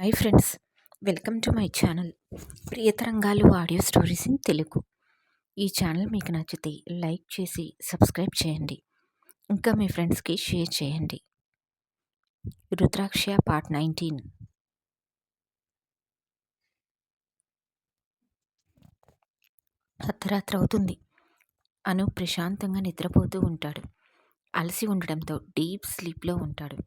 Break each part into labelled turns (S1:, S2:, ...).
S1: Hi friends, welcome to my channel ప్రియతరంగాలు audio stories in Telugu. ఈ channel మీకు నచ్చితే లైక్ చేసి సబ్స్క్రైబ్ చేయండి. ఇంకా మీ ఫ్రెండ్స్కి షేర్ చేయండి. రుద్రాక్ష పార్ట్ 19. అర్ధరాత్రి అవుతుంది. అను ప్రశాంతంగా నిద్రపోతూ ఉంటాడు. అలసి ఉండడంతో డీప్ స్లీప్లో ఉంటాడు.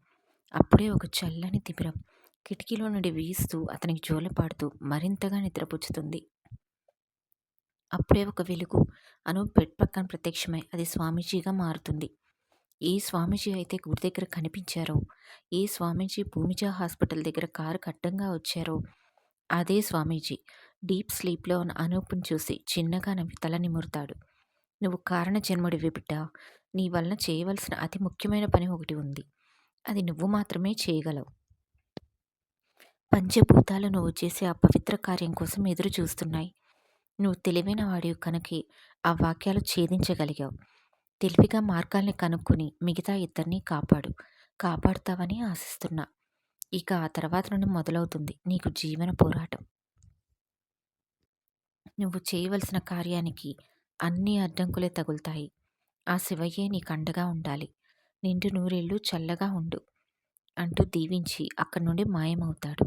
S1: అప్పుడే ఒక చల్లని తిమిరం కిటికీలో నుండి వీస్తూ అతనికి జోలపాడుతూ మరింతగా నిద్రపుచ్చుతుంది. అప్పుడే ఒక వెలుగు అను బెడ్ పక్కన ప్రత్యక్షమై అది స్వామీజీగా మారుతుంది. ఏ స్వామీజీ అయితే గుడి దగ్గర కనిపించారో, ఏ స్వామీజీ భూమిజా హాస్పిటల్ దగ్గర కారు అడ్డంగా వచ్చారో అదే స్వామీజీ డీప్ స్లీప్లో ఉన్న అనూప్ని చూసి చిన్నగా నవ్వి తల నిమురుతాడు. నువ్వు కారణ జన్ముడివి బిడ్డ. నీ వలన చేయవలసిన అతి ముఖ్యమైన పని ఒకటి ఉంది. అది నువ్వు మాత్రమే చేయగలవు. పంచభూతాలు నువ్వు చేసే ఆ పవిత్ర కార్యం కోసం ఎదురు చూస్తున్నాయి. నువ్వు తెలివైన వాడివి కనుకే ఆ వాక్యాలు ఛేదించగలిగావు. తెలివిగా మార్గాల్ని కనుక్కొని మిగతా ఇద్దరిని కాపాడుతావని ఆశిస్తున్నా. ఇక ఆ తర్వాత నుండి మొదలవుతుంది నీకు జీవన పోరాటం. నువ్వు చేయవలసిన కార్యానికి అన్ని అడ్డంకులే తగులుతాయి. ఆ శివయ్యే నీకు అండగా ఉండాలి. నిండు నూరేళ్ళు చల్లగా ఉండు అంటూ దీవించి అక్కడి నుండి మాయమవుతాడు.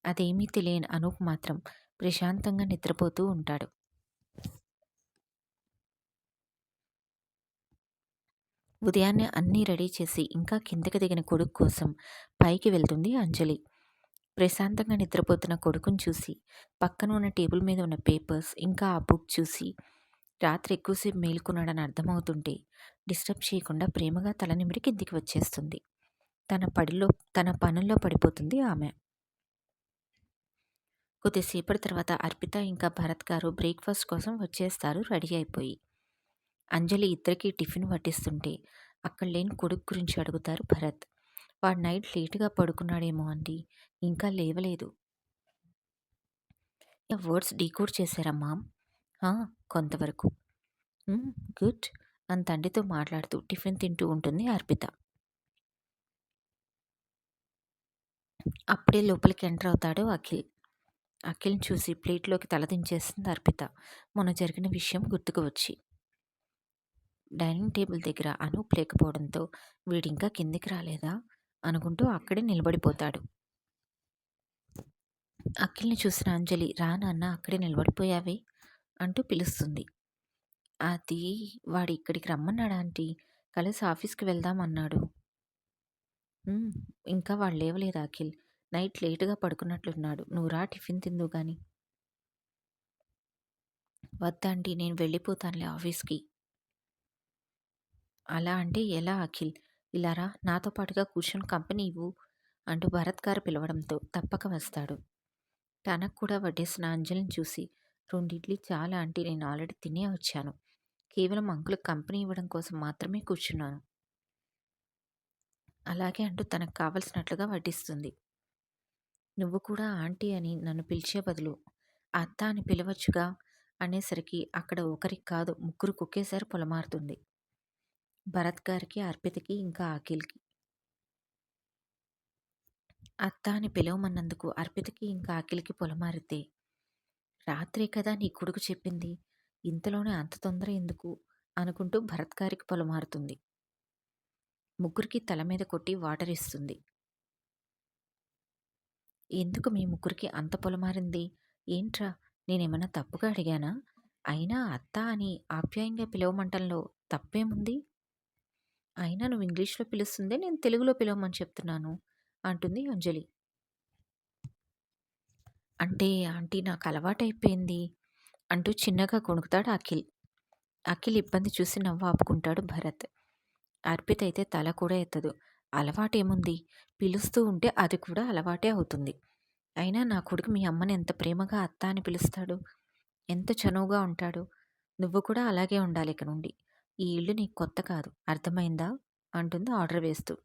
S1: అదేమీ తెలియని అనూప్ మాత్రం ప్రశాంతంగా నిద్రపోతూ ఉంటాడు. ఉదయాన్నే అన్నీ రెడీ చేసి ఇంకా కిందకి దిగిన కొడుకు కోసం పైకి వెళ్తుంది అంజలి. ప్రశాంతంగా నిద్రపోతున్న కొడుకుని చూసి పక్కన ఉన్న టేబుల్ మీద ఉన్న పేపర్స్ ఇంకా ఆ బుక్ చూసి రాత్రి ఎక్కువసేపు మేలుకున్నాడని అర్థమవుతుంటే డిస్టర్బ్ చేయకుండా ప్రేమగా తలనిమిరి కిందికి వచ్చేస్తుంది. తన పనుల్లో పడిపోతుంది ఆమె. కొద్దిసేపటి తర్వాత అర్పిత ఇంకా భరత్ గారు బ్రేక్ఫాస్ట్ కోసం వచ్చేస్తారు రెడీ అయిపోయి. అంజలి ఇద్దరికీ టిఫిన్ వడ్డిస్తుంటే అక్కడ లేని కొడుకు గురించి అడుగుతారు భరత్. వాడు నైట్ లేటుగా పడుకున్నాడేమో అండి, ఇంకా లేవలేదు. వర్డ్స్ డీకోడ్ చేశారమ్మా? కొంతవరకు. గుడ్ అని తండ్రితో మాట్లాడుతూ టిఫిన్ తింటూ ఉంటుంది అర్పిత. అప్పుడే లోపలికి ఎంటర్ అవుతాడు అఖిల్. అఖిల్ని చూసి ప్లేట్లోకి తలదించేస్తుంది అర్పిత మొన్న జరిగిన విషయం గుర్తుకు వచ్చి. డైనింగ్ టేబుల్ దగ్గర అనూప్ లేకపోవడంతో వీడింకా కిందికి రాలేదా అనుకుంటూ అక్కడే నిలబడిపోతాడు. అఖిల్ని చూసిన అంజలి రా నాన్న అక్కడే నిలబడిపోయావే అంటూ పిలుస్తుంది. అది వాడు ఇక్కడికి రమ్మన్నాడా ఆంటీ, కలిసి ఆఫీస్కి వెళ్దామన్నాడు. ఇంకా వాడు లేవలేదు అఖిల్, నైట్ లేటుగా పడుకున్నట్లున్నాడు. నువ్వు రా టిఫిన్ తిందు గాని. వద్దాంటీ, నేను వెళ్ళిపోతానులే ఆఫీస్కి. అలా అంటే ఎలా అఖిల్, ఇలా రా, నాతో పాటుగా కూర్చొని కంపెనీ ఇవ్వు అంటూ భరత్ గారు పిలవడంతో తప్పక వస్తాడు. తనకు కూడా వడ్డేసిన అంజలిని చూసి 2 ఇడ్లీ చాలా ఆంటీ, నేను ఆల్రెడీ తినే వచ్చాను. కేవలం అంకులకు కంపెనీ ఇవ్వడం కోసం మాత్రమే కూర్చున్నాను. అలాగే అంటూ తనకు కావలసినట్లుగా వడ్డిస్తుంది. నువ్వు కూడా ఆంటీ అని నన్ను పిలిచే బదులు అత్త అని పిలవచ్చుగా అనేసరికి అక్కడ ఒకరికి కాదు ముగ్గురు ఒకేసారి పొలమారుతుంది. భరత్ గారికి, అర్పితకి ఇంకా అఖిల్కి. అత్త అని పిలవమన్నందుకు అర్పితకి ఇంకా అఖిల్కి పొలమారితే, రాత్రే కదా నీ కొడుకు చెప్పింది, ఇంతలోనే అంత తొందర ఎందుకు అనుకుంటూ భరత్ గారికి పొలమారుతుంది. ముగ్గురికి తల మీద కొట్టి వాటర్ ఇస్తుంది. ఎందుకు మీ ముగ్గురికి అంత పొలమారింది? ఏంట్రా, నేనేమన్నా తప్పుగా అడిగానా? అయినా అత్త అని ఆప్యాయంగా పిలవమంటంలో తప్పేముంది? అయినా నువ్వు ఇంగ్లీష్లో పిలుస్తుందే, నేను తెలుగులో పిలవమని చెప్తున్నాను అంటుంది అంజలి. అంటే ఆంటీ నాకు అలవాటైపోయింది అంటూ చిన్నగా కొణుకుతాడు అఖిల్. అఖిల్ ఇబ్బంది చూసి నవ్వు ఆపుకుంటాడు భరత్. అర్పిత అయితే తల కూడా ఎత్తదు. అలవాటేముంది, పిలుస్తూ ఉంటే అది కూడా అలవాటే అవుతుంది. అయినా నా కొడుకు మీ అమ్మని ఎంత ప్రేమగా అత్త అని పిలుస్తాడు, ఎంత చనువుగా ఉంటాడు. నువ్వు కూడా అలాగే ఉండాలి ఇక నుండి. ఈ ఇల్లు నీకు కొత్త కాదు, అర్థమైందా అంటుంది ఆర్డర్ వేస్తూ.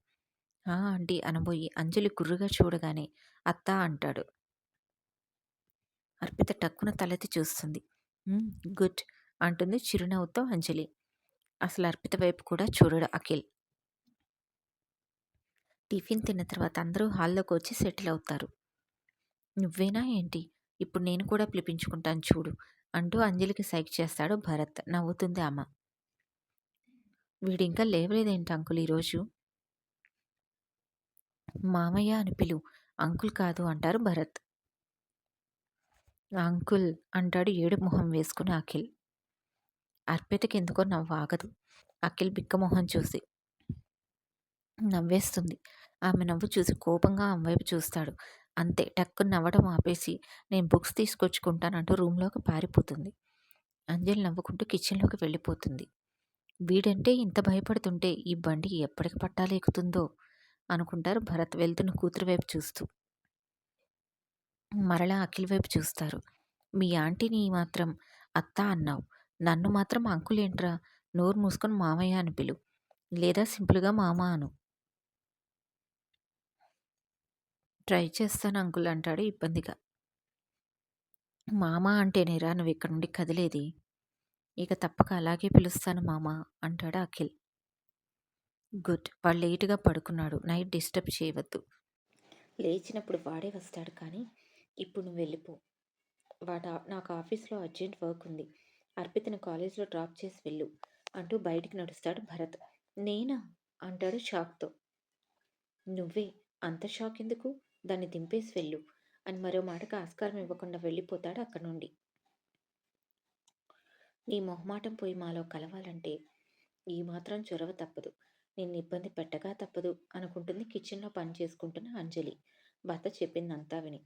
S1: ఆంటీ అనబోయి అంజలి గుర్రుగా చూడగానే అత్త అంటాడు. అర్పిత టక్కున తలెత్తి చూస్తుంది. గుడ్ అంటుంది చిరునవ్వుతో అంజలి. అసలు అర్పిత వైపు కూడా చూడడు అఖిల్. టిఫిన్ తిన్న తర్వాత అందరూ హాల్లోకి వచ్చి సెటిల్ అవుతారు. నువ్వేనా ఏంటి? ఇప్పుడు నేను కూడా పిలిపించుకుంటాను చూడు అంటూ అంజలికి సైగ చేస్తాడు భరత్. నవ్వుతుంది ఆమ. వీడింకా లేవలేదేంటి అంకుల్ ఈరోజు? మామయ్య అని పిలు. అంకుల్ కాదు అంటారు భరత్. అంకుల్ అంటాడు ఏడుపు మొహం వేసుకుని అఖిల్. అర్పితకెందుకో నవ్వాగదు. అఖిల్ బిక్కమొహం చూసి. నవ్వేస్తుంది. ఆమె నవ్వు చూసి కోపంగా ఆమె వైపు చూస్తాడు. అంతే టక్కున నవ్వడం ఆపేసి నేను బుక్స్ తీసుకొచ్చుకుంటానంటూ రూంలోకి పారిపోతుంది. అంజలి నవ్వుకుంటూ కిచెన్లోకి వెళ్ళిపోతుంది. వీడంటే ఇంత భయపడుతుంటే ఈ బండి ఎప్పటికి పట్టాలెక్కుతుందో అనుకుంటారు భరత్ వెళ్తున్న కూతురు వైపు చూస్తూ. మరలా అఖిల్ వైపు చూస్తారు. మీ ఆంటీని మాత్రం అత్త అన్నావు. నన్ను మాత్రం అంకుల్ ఏంట్రా? నోరు మూసుకొని మామయ్య అని పిలు. లేదా సింపుల్‌గా మామ అను. ట్రై చేస్తాను అంకుల్ అంటాడు ఇబ్బందిగా. మామ అంటేనేరా నువ్విక్కడి నుండి కదిలేది? ఇక తప్పక అలాగే పిలుస్తాను మామ అంటాడు అఖిల్. గుడ్. వాడు లేటుగా పడుకున్నాడు. నైట్ డిస్టర్బ్ చేయవద్దు. లేచినప్పుడు వాడే వస్తాడు కానీ ఇప్పుడు నువ్వు వెళ్ళిపో. నాకు ఆఫీస్లో అర్జెంట్ వర్క్ ఉంది. అర్పితని కాలేజ్లో డ్రాప్ చేసి వెళ్ళు అంటూ బయటికి నడుస్తాడు భరత్. నేనా? అంటాడు షాక్తో. నువ్వే. అంత షాక్ ఎందుకు? దాన్ని దింపేసి వెళ్ళు అని మరో మాటకు ఆస్కారం ఇవ్వకుండా వెళ్ళిపోతాడు అక్కడి నుండి. నీ మొహమాటం పోయి మాలో కలవాలంటే ఈ మాత్రం చొరవ తప్పదు. నిన్ను ఇబ్బంది పెట్టగా తప్పదు అనుకుంటుంది కిచెన్లో పని చేసుకుంటున్న అంజలి భర్త చెప్పిందంతా విని.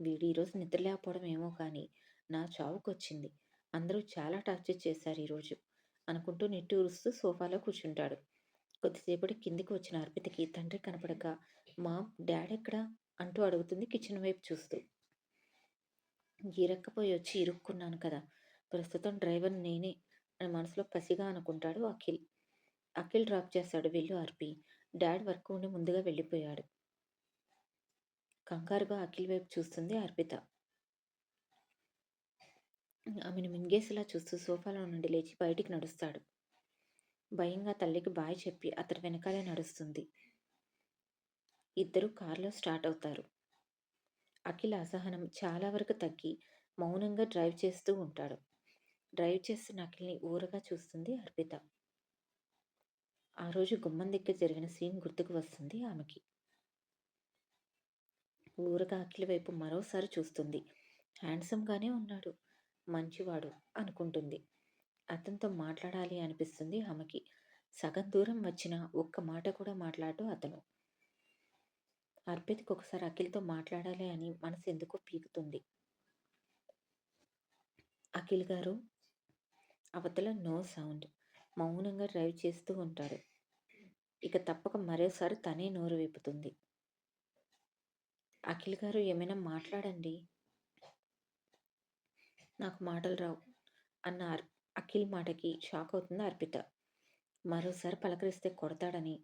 S1: వీడు ఈరోజు నిద్ర లేకపోవడం ఏమో కానీ నా చావుకొచ్చింది. అందరూ చాలా టార్చర్ చేశారు ఈరోజు అనుకుంటూ నిట్టూరుస్తూ సోఫాలో కూర్చుంటాడు. కొద్దిసేపటి కిందికి వచ్చిన అర్పితకి తండ్రి కనపడక మామ్ డాడ్ ఎక్కడా అంటూ అడుగుతుంది కిచెన్ వైపు చూస్తూ. ఇరక్కపోయి వచ్చి ఇరుక్కున్నాను కదా, ప్రస్తుతం డ్రైవర్ నేనే అని మనసులో కసిగా అనుకుంటాడు అఖిల్. అఖిల్ డ్రాప్ చేస్తాడు. వెళ్ళు అర్పి. డాడ్ వర్క్ ఉండి ముందుగా వెళ్ళిపోయాడు. కంగారుగా అఖిల్ వైపు చూస్తుంది అర్పిత. ఆమెను మింగేసేలా చూస్తూ సోఫాలో నుండి లేచి బయటికి నడుస్తాడు. భయంగా తల్లికి బాయ్ చెప్పి అతని వెనకాలే నడుస్తుంది. ఇద్దరు కారులో స్టార్ట్ అవుతారు. అఖిల్ అసహనం చాలా వరకు తగ్గి మౌనంగా డ్రైవ్ చేస్తూ ఉంటాడు. డ్రైవ్ చేస్తున్న అఖిల్ని ఊరగా చూస్తుంది అర్పిత. ఆ రోజు గుమ్మం దగ్గర జరిగిన సీన్ గుర్తుకు వస్తుంది ఆమెకి. ఊరగా అఖిల్ వైపు మరోసారి చూస్తుంది. హ్యాండ్సమ్గానే ఉన్నాడు, మంచివాడు అనుకుంటుంది. అతనితో మాట్లాడాలి అనిపిస్తుంది ఆమెకి. సగం దూరం వచ్చినా ఒక్క మాట కూడా మాట్లాడు అతను. అర్పితకు ఒకసారి అఖిల్తో మాట్లాడాలి అని మనసు ఎందుకో పీకుతుంది. అఖిల్ గారు. అవతల నో సౌండ్. మౌనంగా డ్రైవ్ చేస్తూ ఉంటాడు. ఇక తప్పక మరోసారి తనే నోరు విప్పుతుంది. అఖిల్ గారు ఏమైనా మాట్లాడండి. నాకు మాటలు రావు అన్న అఖిల్ మాటకి షాక్ అవుతుంది అర్పిత. మరోసారి పలకరిస్తే కొడతాడని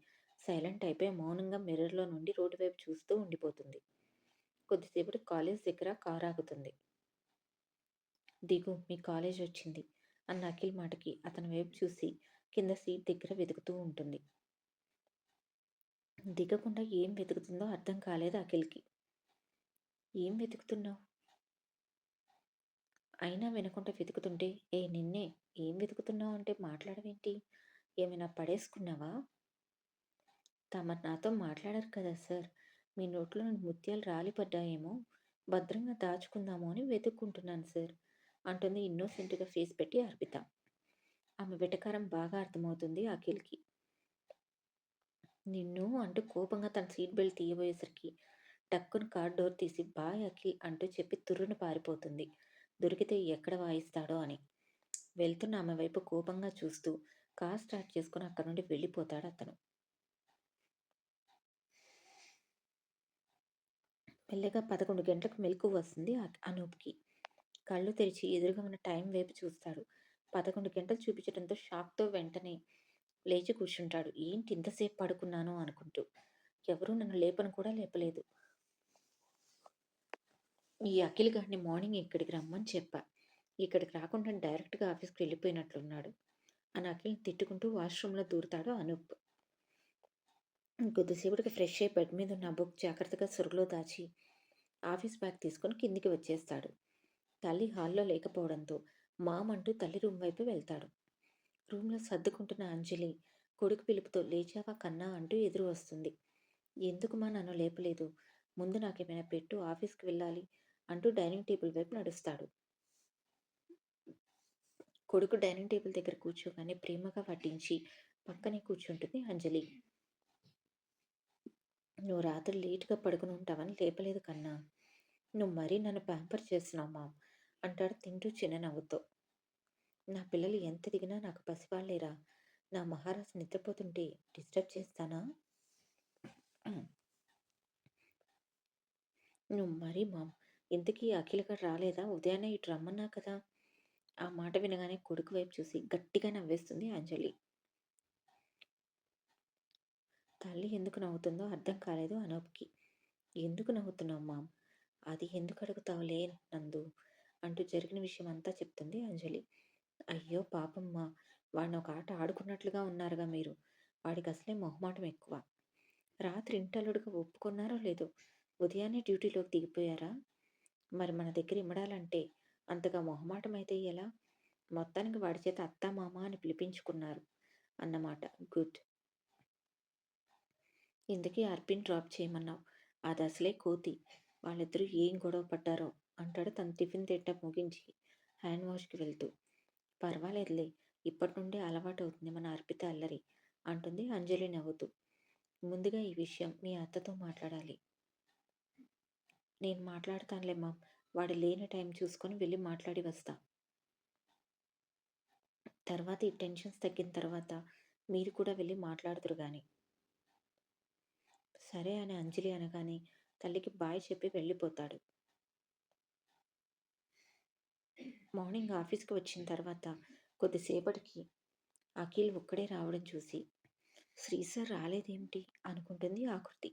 S1: సైలెంట్ అయిపోయి మౌనంగా మిర్రర్లో నుండి రోడ్డు వైపు చూస్తూ ఉండిపోతుంది. కొద్దిసేపటి కాలేజ్ దగ్గర కారు ఆగుతుంది. దిగు, మీ కాలేజ్ వచ్చింది అన్న అఖిల్ మాటకి అతని వైపు చూసి కింద సీట్ దగ్గర వెతుకుతూ ఉంటుంది. దిగకుండా ఏం వెతుకుతుందో అర్థం కాలేదు అఖిల్కి. ఏం వెతుకుతున్నావు? అయినా వినకుండా వెతుకుతుంటే నిన్నే. ఏం వెతుకుతున్నావు అంటే మాట్లాడవేంటి? ఏమైనా పడేసుకున్నావా? తమరు నాతో మాట్లాడరు కదా సార్. మీ నోట్లో నుండి ముత్యాలు రాలిపడ్డాయేమో, భద్రంగా దాచుకుందామో అని వెతుక్కుంటున్నాను సార్ అంటుంది ఇన్నోసెంట్గా ఫేస్ పెట్టి అర్పిత. ఆమె వెటకారం బాగా అర్థమవుతుంది అఖిల్కి. నిన్ను అంటూ కోపంగా తన సీట్ బెల్ట్ తీయబోయేసరికి టక్కున కార్ డోర్ తీసి బాయ్ అఖిల్ అంటూ చెప్పి తుర్రున పారిపోతుంది. దొరికితే ఎక్కడ వాయిస్తాడో అని. వెళ్తున్న ఆమె వైపు కోపంగా చూస్తూ కార్ స్టార్ట్ చేసుకుని అక్కడి నుండి వెళ్ళిపోతాడు అతను. మెల్లగా 11 గంటలకు మెలకు వస్తుంది అనూప్కి. కళ్ళు తెరిచి ఎదురుగా ఉన్న టైం వైపు చూస్తాడు. 11 గంటలు చూపించడంతో షాక్తో వెంటనే లేచి కూర్చుంటాడు. ఏంటి ఇంతసేపు పడుకున్నాను అనుకుంటూ. ఎవరూ నన్ను లేపను కూడా లేపలేదు. ఈ అఖిల్ గారిని మార్నింగ్ ఇక్కడికి రమ్మని చెప్పా. ఇక్కడికి రాకుండా డైరెక్ట్గా ఆఫీస్కి వెళ్ళిపోయినట్లున్నాడు అని అఖిల్ని తిట్టుకుంటూ వాష్రూమ్లో దూరుతాడు అనూప్. కొద్దిసేపటికి ఫ్రెష్ అయ్యి బెడ్ మీద ఉన్న బుక్ జాగ్రత్తగా సొరుగులో దాచి ఆఫీస్ బ్యాగ్ తీసుకొని కిందికి వచ్చేస్తాడు. తల్లి హాల్‌లో లేకపోవడంతో మామ్ అంటూ తల్లి రూమ్ వైపు వెళ్తాడు. రూమ్‌లో సర్దుకుంటున్న అంజలి కొడుకు పిలుపుతో లేచావా కన్నా అంటూ ఎదురు వస్తుంది. ఎందుకుమా నన్ను లేపలేదు? ముందు నాకేమైనా పెట్టు ఆఫీస్‌కి వెళ్ళాలి అంటూ డైనింగ్ టేబుల్ వైపు నడుస్తాడు. కొడుకు డైనింగ్ టేబుల్ దగ్గర కూర్చోగానే ప్రేమగా వడ్డించి పక్కనే కూర్చుంటుంది అంజలి. నువ్వు రాత్రి లేట్‌గా పడుకొని ఉంటావని లేపలేదు కన్నా. నువ్వు మరీ నన్ను ప్యాంపర్ చేస్తున్నావు మామ్ అంటాడు తింటూ చిన్న నవ్వుతో. నా పిల్లలు ఎంత ఎదిగినా నాకు పసివాళ్ళేరా. నా మహారాజ్ నిద్రపోతుంటే డిస్టర్బ్ చేస్తానా? నువ్వు మరీ మామ్. ఇంతకీ అఖిల్ గాడు రాలేదా? ఉదయాన్నే ఇటు రమ్మన్నా కదా! ఆ మాట వినగానే కొడుకు వైపు చూసి గట్టిగా నవ్వేస్తుంది అంజలి. తల్లి ఎందుకు నవ్వుతుందో అర్థం కాలేదు అనూప్‌కి. ఎందుకు నవ్వుతున్నావు మామ్? అది ఎందుకు అడుగుతావులే నందు అంటూ జరిగిన విషయం అంతా చెప్తుంది అంజలి. అయ్యో పాపమ్మా! వాడిని ఒక ఆట ఆడుకున్నట్లుగా ఉన్నారుగా మీరు. వాడికి అసలే మొహమాటం ఎక్కువ. రాత్రి ఇంటల్లుడుగా ఒప్పుకున్నారో లేదో ఉదయాన్నే డ్యూటీలోకి దిగిపోయారా? మరి మన దగ్గర ఇమడాలంటే అంతగా మొహమాటమైతే ఎలా? మొత్తానికి వాడి చేత అత్తా, మామ అని పిలిపించుకున్నారు అన్నమాట. గుడ్. ఇంతకీ అర్పిన్ డ్రాప్ చేయమన్నావు. అదసలే కోతి. వాళ్ళిద్దరూ ఏం గొడవ పడ్డారో అంటాడు తను టిఫిన్ తినటం ముగించి హ్యాండ్ వాష్‌కి వెళ్తూ. పర్వాలేదులే. ఇప్పటి నుండే అలవాటవుతుంది మన అర్పిత అల్లరి అంటుంది అంజలి నవ్వుతూ. ముందుగా ఈ విషయం మీ అత్తతో మాట్లాడాలి. నేను మాట్లాడతానులే మామ్. వాడు లేని టైం చూసుకొని వెళ్ళి మాట్లాడి వస్తా. తర్వాత ఈ టెన్షన్స్ తగ్గిన తర్వాత మీరు కూడా వెళ్ళి మాట్లాడుదురు గాని. సరే అని అంజలి అనగానే తల్లికి బాయ్ చెప్పి వెళ్ళిపోతాడు. మార్నింగ్ ఆఫీస్‌కి వచ్చిన తర్వాత కొద్దిసేపటికి అఖిల్ ఒక్కడే రావడం చూసి శ్రీ సార్ రాలేదేమిటి అనుకుంటుంది ఆకృతి.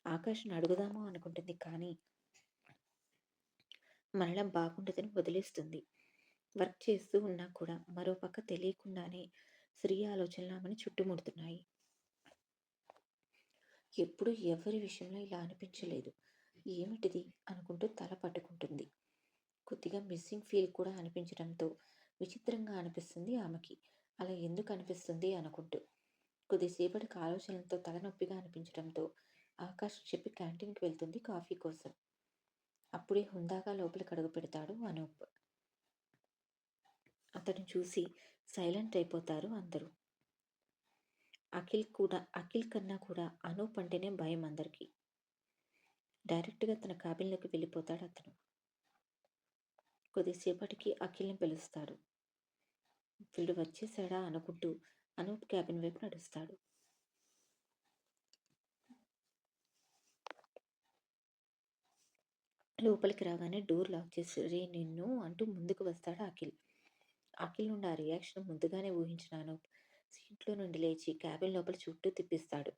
S1: ఆకాష్‌ని అడుగుదామా అనుకుంటుంది కానీ మరలా బాగుండదని వదిలేస్తుంది. వర్క్ చేస్తూ ఉన్నా కూడా మరోపక్క తెలియకుండానే శ్రీ ఆలోచనలు ఆమెను చుట్టుముడుతున్నాయి. ఎప్పుడూ ఎవరి విషయంలో ఇలా అనిపించలేదు. ఏమిటిది అనుకుంటూ తల పట్టుకుంటుంది. కొద్దిగా మిస్సింగ్ ఫీల్ కూడా అనిపించడంతో విచిత్రంగా అనిపిస్తుంది ఆమెకి. అలా ఎందుకు అనిపిస్తుంది అనుకుంటూ. కొద్దిసేపటికి ఆలోచనలతో తలనొప్పిగా అనిపించడంతో ఆకాష్ చెప్పి క్యాంటీన్‌కి వెళ్తుంది కాఫీ కోసం. అప్పుడే హుందాగా లోపలికి అడుగు పెడతాడు అనూప్. అతన్ని చూసి సైలెంట్ అయిపోతారు అందరూ. అఖిల్ కన్నా కూడా అనూప్ అంటేనే భయం అందరికి. డైరెక్ట్‌గా తన క్యాబిన్‌లోకి వెళ్ళిపోతాడు అతను. కొద్దిసేపటికి అఖిల్‌ని పిలుస్తాడు. వీడు వచ్చేసాడా అనుకుంటూ అనూప్ క్యాబిన్ వైపు నడుస్తాడు. లోపలికి రాగానే డోర్ లాక్ చేసి రే నిన్ను అంటూ ముందుకు వస్తాడు అఖిల్. అఖిల్ నుండి ఆ రియాక్షన్ ముందుగానే ఊహించిన అనూప్ సీట్లో నుండి లేచి క్యాబిన్ లోపల చుట్టూ తిప్పిస్తాడు.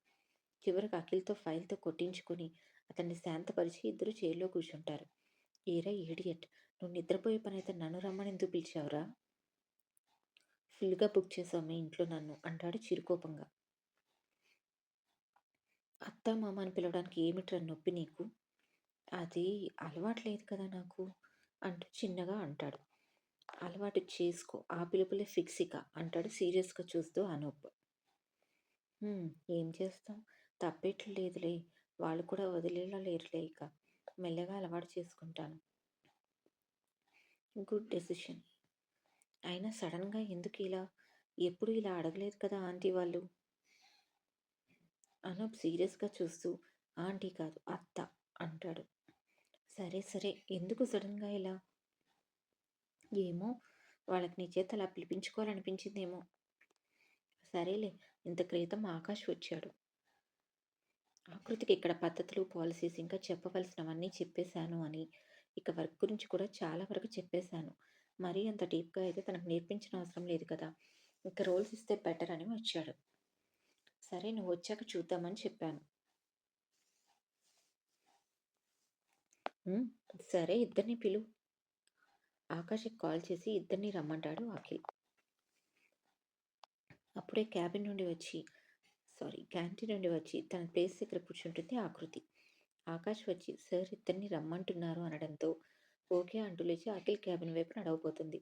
S1: చివరకు అఖిల్‌తో ఫైల్‌తో కొట్టించుకొని అతన్ని శాంతపరిచి ఇద్దరు చైర్‌లో కూర్చుంటారు. ఏరా ఈడియట్! నువ్వు నిద్రపోయే పనైతే నన్ను రమ్మని ఎందుకు పిలిచావురా? ఫుల్‌గా బుక్ చేసావు మీ ఇంట్లో నన్ను అంటాడు చిరుకోపంగా. అత్త, మామ అని పిలవడానికి ఏమిట్రా నొప్పి నీకు? అది అలవాటు లేదు కదా నాకు అంటూ చిన్నగా అంటాడు. అలవాటు చేసుకో. ఆ పిలుపులే ఫిక్స్ ఇక అంటాడు సీరియస్‌గా చూస్తూ అనూప్. ఏం చేస్తాం? తప్పేట్లు లేదులే. వాళ్ళు కూడా వదిలేలా లేరులే ఇక. మెల్లగా అలవాటు చేసుకుంటాను. Good decision. అయినా సడన్‌గా ఎందుకిలా? ఎప్పుడూ ఇలా అడగలేదు కదా ఆంటీ వాళ్ళు. అనూప్ సీరియస్‌గా చూస్తూ ఆంటీ కాదు అత్త అంటాడు. సరే సరే. ఎందుకు సడన్‌గా ఇలా? ఏమో వాళ్ళకి నీ చేత అలా పిలిపించుకోవాలనిపించిందేమో. సరేలే ఇంత క్రితం ఆకాష్ వచ్చాడు. ఆకృతికి ఇక్కడ పద్ధతులు, పాలిసీస్ ఇంకా చెప్పవలసినవన్నీ చెప్పేశాను అని, ఇక వర్క్ గురించి కూడా చాలా వరకు చెప్పేశాను. మరీ అంత డీప్‌గా అయితే తనకు నేర్పించిన అవసరం లేదు కదా! ఇక రోల్స్ ఇస్తే బెటర్ అని వచ్చాడు. సరే నువ్వొచ్చాక చూద్దామని చెప్పాను. హ్మ్. సరే ఇద్దరిని పిలువు. ఆకాష్‌కి కాల్ చేసి ఇద్దరిని రమ్మంటాడు అఖిల్. అప్పుడే క్యాంటీన్ నుండి వచ్చి తన ప్లేస్ దగ్గర కూర్చుంటుంది ఆకృతి. ఆకాష్ వచ్చి సార్ ఇద్దరిని రమ్మంటున్నారు అనడంతో ఓకే అంటూ లేచి అఖిల్ క్యాబిన్ వైపు నడవబోతుంది.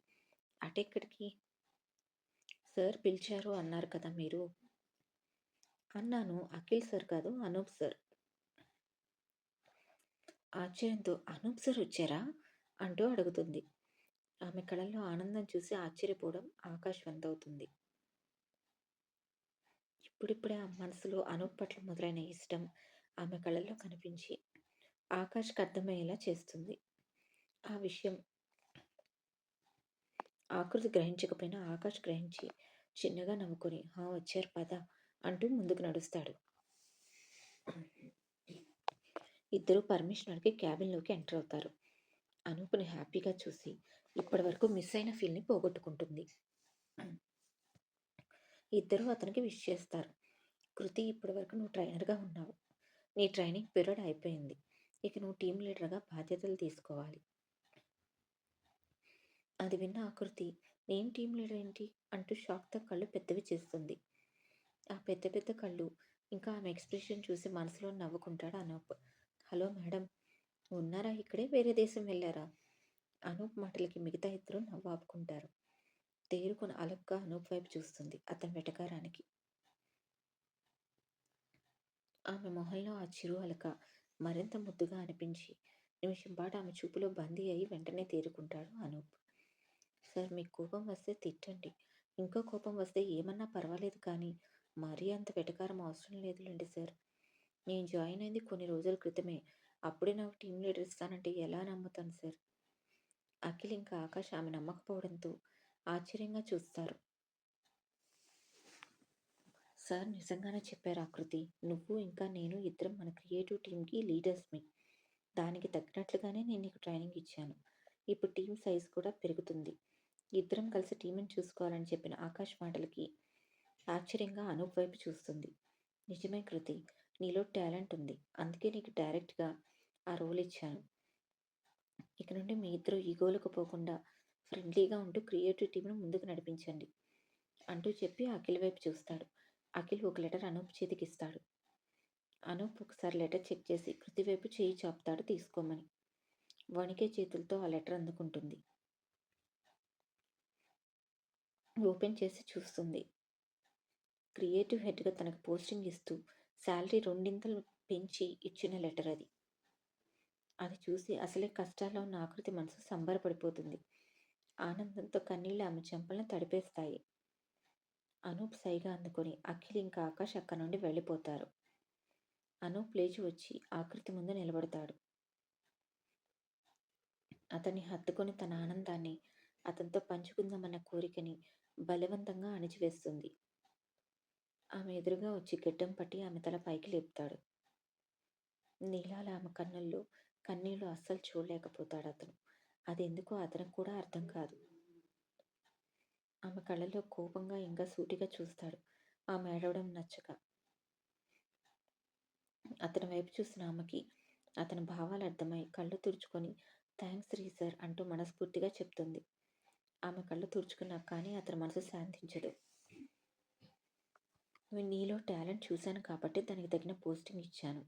S1: అటెక్కడికి? సార్ పిలిచారు అన్నారు కదా మీరు. అన్నాను. అఖిల్ సార్ కాదు అనూప్ సార్. ఆశ్చర్యంతో అనూప్ సార్ వచ్చారా? అంటూ అడుగుతుంది. ఆమె కళ్ళల్లో ఆనందం చూసి ఆశ్చర్యపోవడం ఆకాష్ వంతవుతుంది. ఇప్పుడిప్పుడే ఆ మనసులో అనూప్ పట్ల మొదలైన ఇష్టం ఆమె కళ్ళల్లో కనిపించి ఆకాష్‌కి అర్థమయ్యేలా చేస్తుంది. ఆ విషయం ఆకృతి గ్రహించకపోయినా ఆకాష్ గ్రహించి చిన్నగా నవ్వుకొని హా! వచ్చారు పద అంటూ ముందుకు నడుస్తాడు. ఇద్దరూ పర్మిషన్ అడిగి క్యాబిన్‌లోకి ఎంటర్ అవుతారు. అనూప్‌ని హ్యాపీగా చూసి ఇప్పటివరకు మిస్ అయిన ఫీల్‌ని పోగొట్టుకుంటుంది. ఇద్దరూ అతనికి విష్ చేస్తారు. కృతి ఇప్పటివరకు నువ్వు ట్రైనర్‌గా ఉన్నావు. నీ ట్రైనింగ్ పీరియడ్ అయిపోయింది. ఇక నువ్వు టీమ్ లీడర్‌గా బాధ్యతలు తీసుకోవాలి. అది విన్న ఆకృతి నేను టీమ్ లీడర్ ఏంటి? అంటూ షాక్‌తో కళ్ళు పెద్దవి చేస్తుంది. ఆ పెద్ద పెద్ద కళ్ళు ఇంకా ఆమె ఎక్స్‌ప్రెషన్ చూసి మనసులో నవ్వుకుంటాడు అనూప్. హలో మేడం ఉన్నారా ఇక్కడే వేరే దేశం వెళ్లారా? అనూప్ మాటలకి మిగతా ఇద్దరు నవ్వు ఆపుకుంటారు. తేరుకొని అలగ్గా అనూప్ వైపు చూస్తుంది అతని వెటకారానికి. ఆమె మొహంలో ఆ చిరు అలక మరింత ముద్దుగా అనిపించి నిమిషం పాటు ఆమె చూపులో బందీ అయి వెంటనే తేరుకుంటాడు అనూప్. సార్ మీకు కోపం వస్తే తిట్టండి. ఇంకో కోపం వస్తే ఏమన్నా పర్వాలేదు కానీ మరీ అంత వెటకారం అవసరం లేదులెండి సార్. నేను జాయిన్ అయింది కొన్ని రోజుల క్రితమే. అప్పుడే నాకు టీమ్ లీడర్ ఇస్తానంటే ఎలా నమ్ముతాను సార్? అఖిల్ ఇంకా ఆకాష్ ఆమె నమ్మకపోవడంతో ఆశ్చర్యంగా చూస్తారు. సార్ నిజంగానే చెప్పారు ఆకృతి. నువ్వు ఇంకా నేను ఇద్దరం మన క్రియేటివ్ టీమ్‌కి లీడర్స్‌మి. దానికి తగ్గినట్లుగానే నేను నీకు ట్రైనింగ్ ఇచ్చాను. ఇప్పుడు టీమ్ సైజ్ కూడా పెరుగుతుంది. ఇద్దరం కలిసి టీమ్‌ని చూసుకోవాలని చెప్పిన ఆకాష్ మాటలకి ఆశ్చర్యంగా అనూప్ వైపు చూస్తుంది. నిజమే కృతి. నీలో టాలెంట్ ఉంది. అందుకే నీకు డైరెక్ట్‌గా ఆ రోల్ ఇచ్చాను. ఇక నుండి మీ ఇద్దరు ఈగోలకు పోకుండా ఫ్రెండ్లీగా ఉంటూ క్రియేటివ్ టీమ్‌ను ముందుకు నడిపించండి. అంటూ చెప్పి అఖిల్ వైపు చూస్తాడు. అఖిల్ ఒక లెటర్ అనూప్ చేతికిస్తాడు. అనూప్ ఒకసారి లెటర్ చెక్ చేసి కృతి వైపు చేయి చాపుతాడు తీసుకోమని. వణికే చేతులతో ఆ లెటర్ అందుకుంటుంది. ఓపెన్ చేసి చూస్తుంది. క్రియేటివ్ హెడ్‌గా తనకు పోస్టింగ్ ఇస్తూ శాలరీ రెండింతలు పెంచి ఇచ్చిన లెటర్ అది. అది చూసి అసలే కష్టాల్లో ఉన్న ఆకృతి మనసు సంబరపడిపోతుంది. ఆనందంతో కన్నీళ్లు ఆమె చెంపలను తడిపేస్తాయి. అనూప్ సైగా అందుకొని అఖిల్ ఇంకా ఆకాష్ అక్కడి నుండి వెళ్ళిపోతారు. అనూప్ లేచి వచ్చి ఆకృతి ముందు నిలబడతాడు. అతన్ని హత్తుకొని తన ఆనందాన్ని అతనితో పంచుకుందామన్న కోరికని బలవంతంగా అణిచివేస్తుంది. ఆమె ఎదురుగా వచ్చి గెడ్డం పట్టి ఆమె తల పైకి లేపుతాడు. నీలాల ఆమె కన్నుల్లో కన్నీళ్లు అస్సలు చూడలేకపోతాడతను. అదెందుకో అతనికి కూడా అర్థం కాదు. ఆమె కళ్ళలో కోపంగా ఇంకా సూటిగా చూస్తాడు. ఆమె ఏడవడం నచ్చక. అతని వైపు చూసిన ఆమెకి అతని భావాలు అర్థమై కళ్ళు తుడుచుకొని థ్యాంక్స్ రీసర్ అంటూ మనస్ఫూర్తిగా చెప్తుంది. ఆమె కళ్ళు తుడుచుకున్నా కానీ అతని మనసు శాంతించదు. నీలో టాలెంట్ చూశాను కాబట్టి దానికి తగిన పోస్టింగ్ ఇచ్చాను.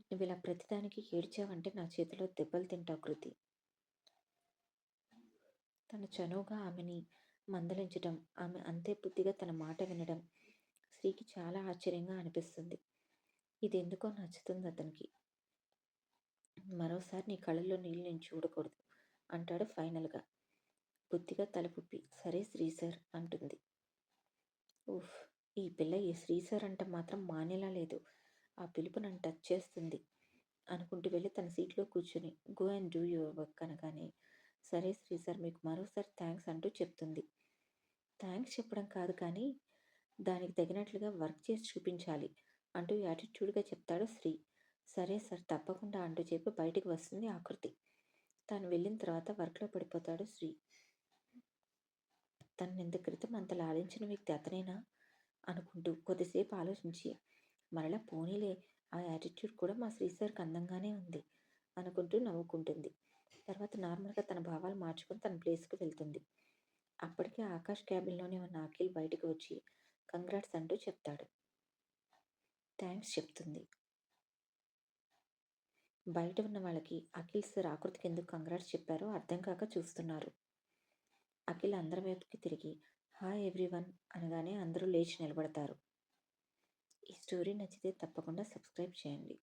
S1: నువ్వు ఇలా ప్రతిదానికి ఏడ్చావంటే నా చేతిలో దెబ్బలు తింటావు కృతి. తన చనువుగా ఆమెని మందలించడం, ఆమె అంతే బుద్ధిగా తన మాట వినడం శ్రీకి చాలా ఆశ్చర్యంగా అనిపిస్తుంది. ఇదెందుకో నచ్చుతుంది అతనికి. మరోసారి నీ కళ్ళల్లో నీళ్ళు నేను చూడకూడదు అంటాడు ఫైనల్‌గా. బుద్ధిగా తలపుప్పి సరే శ్రీ సార్ అంటుంది. ఉఫ్! ఈ పిల్ల ఈ శ్రీ సార్ అంట మాత్రం మానేలా లేదు. ఆ పిలుపు నన్ను టచ్ చేస్తుంది అనుకుంటూ వెళ్ళి తన సీట్లో కూర్చొని go and do your work అనగానే సరే శ్రీ సార్ మీకు మరోసారి థ్యాంక్స్ అంటూ చెప్తుంది. థ్యాంక్స్ చెప్పడం కాదు కానీ దానికి తగినట్లుగా వర్క్ చేసి చూపించాలి అంటూ యాటిట్యూడ్‌గా చెప్తాడు శ్రీ. సరే సార్ తప్పకుండా అంటూ చెప్పి బయటికి వస్తుంది ఆకృతి. తాను వెళ్ళిన తర్వాత వర్క్‌లో పడిపోతాడు శ్రీ. తననింత క్రితం అంత లాలించిన వ్యక్తి అతనేనా? అనుకుంటూ కొద్దిసేపు ఆలోచించి మరలా పోనీలే ఆ యాటిట్యూడ్ కూడా మా శ్రీ సార్‌కి అందంగానే ఉంది అనుకుంటూ నవ్వుకుంటుంది. తర్వాత నార్మల్‌గా తన భావాలు మార్చుకొని తన ప్లేస్‌కి వెళ్తుంది. అప్పటికే ఆకాష్ క్యాబిన్‌లోనే ఉన్న అఖిల్ బయటికి వచ్చి కంగ్రాట్స్ అంటూ చెప్తాడు. థ్యాంక్స్ చెప్తుంది. బయట ఉన్న వాళ్ళకి అఖిల్ సార్ ఆకృతికి ఎందుకు కంగ్రాట్స్ చెప్పారో అర్థం కాక చూస్తున్నారు. అఖిల్ అందరి వైపుకి తిరిగి హాయ్ ఎవ్రీవన్ అనగానే అందరూ లేచి నిలబడతారు. ఈ స్టోరీ నచ్చితే తప్పకుండా సబ్స్క్రైబ్ చేయండి.